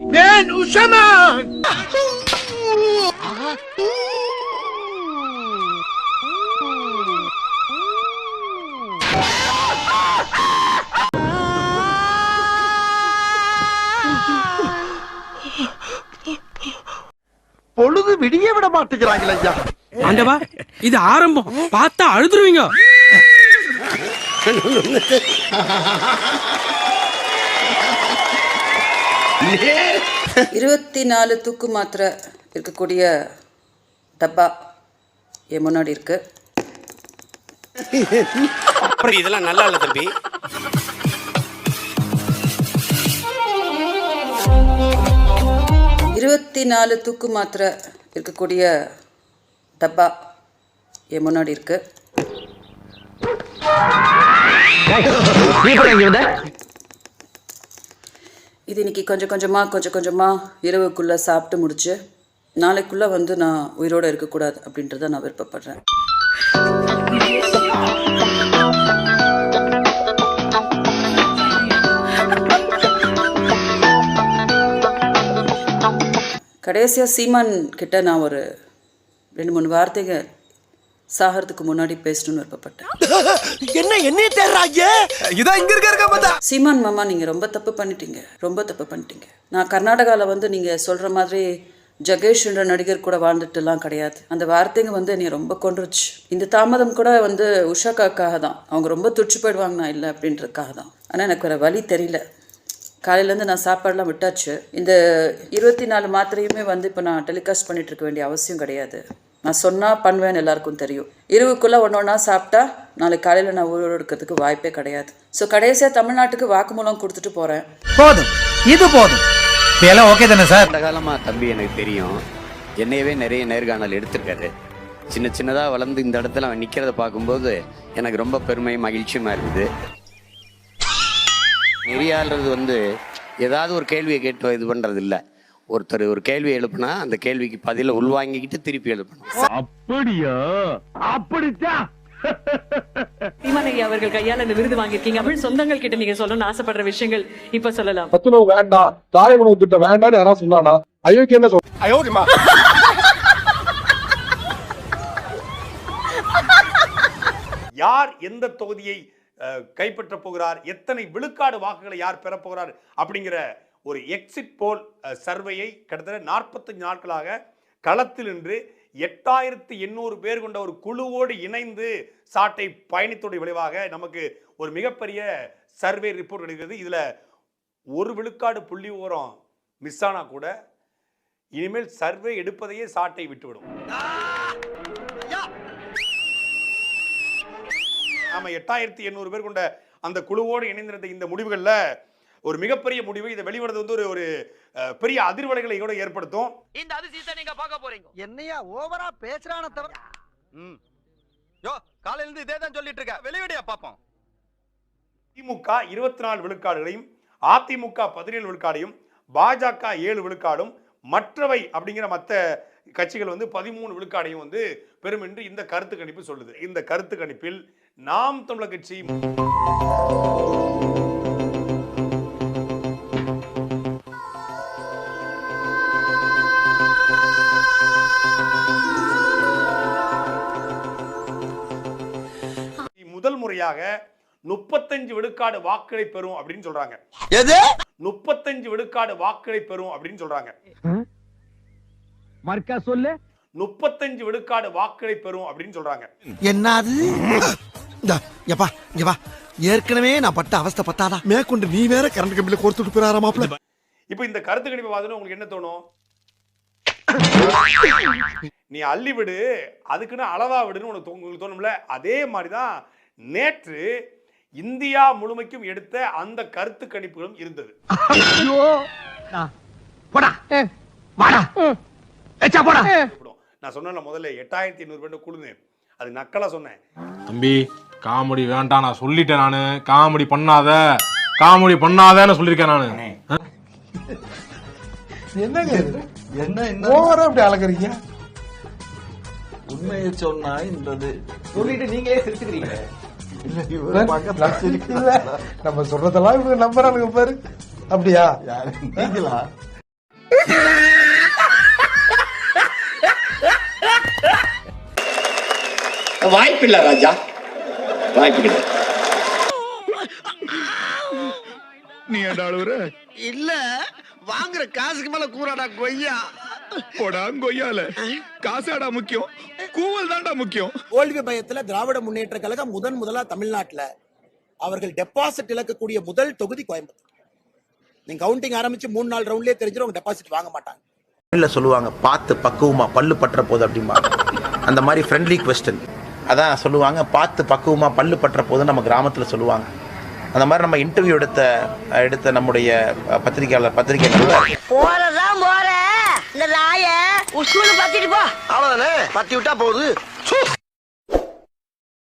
Ben Usman! பொழுது விடிய விட மாட்டேங்கிறாங்களே ஐயா. ஆண்டவா, இது ஆரம்பம். பார்த்தா அழுதுருவீங்க. இருபத்தி 4 தூக்கு மாத்திரை இருக்கக்கூடிய டப்பா என் முன்னாடி இருக்கு. இதெல்லாம் நல்லா இல்ல தம்பி. இருபத்தி 4 தூக்கு மாத்திரை இருக்கக்கூடிய டப்பா என் முன்னாடி இருக்கு. இது இன்னைக்கு கொஞ்சம் கொஞ்சமா இரவுக்குள்ள சாப்பிட்டு முடிச்சு நாளைக்குள்ள வந்து நான் உயிரோட இருக்கக்கூடாது அப்படின்றத நான் விருப்பப்படுறேன். கடைசியா சீமான் கிட்ட நான் ஒரு 2-3 வார்த்தைகள் சாகிறதுக்கு முன்னாடி பேசணும்னு விருப்பப்பட்டேன். என்ன தேடுறாங்க? இதோ இங்க இருக்க சீமான் மாமா, நீங்க ரொம்ப தப்பு பண்ணிட்டீங்க. நான் கர்நாடகாவில் வந்து நீங்க சொல்ற மாதிரி ஜகேஷ் என்ற நடிகர் கூட வாழ்ந்துட்டுலாம் கிடையாது. அந்த வார்த்தைங்க வந்து என்னை ரொம்ப கொன்றுச்சு. இந்த தாமதம் கூட வந்து உஷாக்காக தான். அவங்க ரொம்ப துடிச்சு போயிடுவாங்க நான் இல்லை அப்படின்றதுக்காக தான். ஆனால் எனக்கு வேறு வழி தெரியல. காலையிலேருந்து நான் சாப்பாடெலாம் விட்டாச்சு. இந்த 24 மாத்திரையுமே வந்து இப்போ நான் டெலிகாஸ்ட் பண்ணிட்டு இருக்க வேண்டிய அவசியம் கிடையாது. நான் சொன்னால் பண்ணுவேன்னு எல்லாருக்கும் தெரியும். இரவுக்குள்ளே ஒன்றா சாப்பிட்டா நாளைக்கு காலையில் நான் ஊரோடு இருக்கிறதுக்கு வாய்ப்பே கிடையாது. ஸோ கடைசியாக தமிழ்நாட்டுக்கு வாக்குமூலம் கொடுத்துட்டு போகிறேன். இது போதும். ஓகே தானே சார்? அந்த காலமா தம்பி எனக்கு தெரியும். என்னையவே நிறைய நேர்காணல் எடுத்திருக்காரு. சின்னதாக வளர்ந்து இந்த இடத்துல அவன் நிற்கிறத பார்க்கும்போது எனக்கு ரொம்ப பெருமை மகிழ்ச்சியுமா இருக்குது. நெறியாளுறது வந்து ஏதாவது ஒரு கேள்வியை கேட்டு இது பண்ணுறது இல்லை. ஒருத்தர் ஒரு கேள்வி எழுப்புனா அந்த கேள்விக்கு பதில உள்வாங்கிக்கிட்டு திருப்பி எழுப்பணும். அப்படியா? அப்படித்தான். சீமானையா அவர்கள் கையால் அந்த விருது வாங்கியிருக்கீங்க. தமிழ் சொந்தங்கள் கிட்ட நீங்க சொல்லணும்னு ஆசைப்படுற விஷயங்கள் இப்ப சொல்லலாம். சத்துணவு வேண்டாம், தாய் உணவு திட்டம் வேண்டாம்னு யாராவது சொன்னானா? அயோக்கிய என்ன சொல்ற? அயோக்கியமா? யார் எந்த தொகுதியை கைப்பற்ற போகிறார், எத்தனை விழுக்காடு வாக்குகளை யார் பெற போகிறார் அப்படிங்கிற ஒரு எக்ஸிட் போல் சர்வேயை கிட்டத்தட்ட 45 நாட்களாக களத்தில் நின்று 8800 பேர் கொண்ட ஒரு குழுவோடு இணைந்து சாட்டை பயணித்தோட விளைவாக நமக்கு ஒரு மிகப்பெரிய சர்வே ரிப்போர்ட் கிடைக்கிறது. இதில் ஒரு விழுக்காடு புள்ளி ஓரம் மிஸ் ஆனா கூட இனிமேல் சர்வே எடுப்பதையே சாட்டை விட்டுவிடும். நாம 8800 பேர் கொண்ட அந்த குழுவோடு இணைந்திருந்த இந்த முடிவுகளில் ஒரு மிகப்பெரிய முடிவு. இதை வெளிவரது வந்து ஒரு பெரிய அதிர்வலைகளை கூட ஏற்படுத்தும். இந்த அதிசயத்தை நீங்க பார்க்க போறீங்க. என்னையா ஓவரா பேசுறானே தவிர யோ காலையில இருந்து இதே தான் சொல்லிட்டு இருக்க. வெளியடியா பாப்போம். திமுக 24 விழுக்காடுகளையும், அதிமுக 17 விழுக்காடையும், பாஜக 7 விழுக்காடும், மற்றவை அப்படிங்கிற மற்ற கட்சிகள் வந்து 13 விழுக்காடையும் வந்து பெரும் என்று இந்த கருத்து கணிப்பு சொல்லுது. இந்த கருத்து கணிப்பில் நாம் தமிழர் கட்சி முதல் முறையாக 35 விழுக்காடு வாக்குகளை பெறும் அப்படின்னு சொல்றாங்க. 35 விழுக்காடு வாக்குகளை பெறும் அப்படின்னு சொல்றாங்க. மர்க்கா சொல்லு. 35 விழுக்காடு வாக்குகளை பெறும் அப்படின்னு சொல்றாங்க. என்னது? யப்பா இங்க வா. ஏற்கனவே நான் பட்ட அவஸ்தை பத்தாதா? மேற்கொண்டு நீ வேற கரண்ட் கம்பில கோர்த்துட்டு போறாரா மாப்ள. இப்போ இந்த கருத்து கணிப்பை பார்த்தா உங்களுக்கு என்ன தோணும்? நீ அள்ளி விடு, அதுக்குன்னு அளவா விடுன்னு உங்களுக்கு தோணும்ல. அதே மாதிரிதான் நேற்று இந்தியா முழுமைக்கும் எடுத்த அந்த கருத்து கணிப்புகளும் இருந்தது. நான் சொன்ன முதல்ல 8800 பேர் குழுன்னு அது நக்கலா சொன்னேன். தம்பி காமெடி வேண்டாம், நான் சொல்லிட்டேன். நானு காமெடி பண்ணாதன்னு சொல்லிருக்கேன் நானு. என்னங்க என்ன ஓவரா அப்படி அலங்கறீங்க? உண்மையை சொன்னா என்றது சொல்லிட்டு நீங்களே சிரிச்சுக்கிறீங்க. நம்ம சொல்றதெல்லாம் இவங்க நம்புறானுங்க பாரு. அப்படியா? நீங்களா? வாய்ப்பில்லை ராஜா, வாய்ப்பில்லை. நீ என்ன அழுவுற? இல்ல, வாங்குற காசுக்கு மேல கூறாடா கொய்யா. போடா கொய்யால, காசாடா முக்கியம், கூவல் தான்டா முக்கியம். தோல்வி பயத்துல திராவிட முன்னேற்ற கழகம் முதலா தமிழ்நாட்டுல அவர்கள் டெபாசிட் இழக்கக்கூடிய முதல் தொகுதி கோயம்புத்தூர். நீங்க கவுண்டிங் ஆரம்பிச்சு 3 நாள் ரவுண்ட்லயே தெரிஞ்சிடும் டெபாசிட் வாங்க மாட்டாங்க. இல்ல சொல்லுவாங்க பார்த்து பக்குவமா பல்லு பற்ற போது அப்படிமா, அந்த மாதிரி ஃப்ரெண்ட்லி கொஸ்டின் அதான் சொல்லுவாங்க. பார்த்து பக்குவமா பல்லு பற்ற போது நம்ம கிராமத்துல சொல்லுவாங்க. அந்த மாதிரி நம்ம இன்டர்வியூ எடுத்த நம்முடைய பத்திரிகையாளர் போறதான் போற இந்த ராய உசூல பத்திட்டு போ, அவ்வளவுதானே, பத்தி விட்டா போகுது.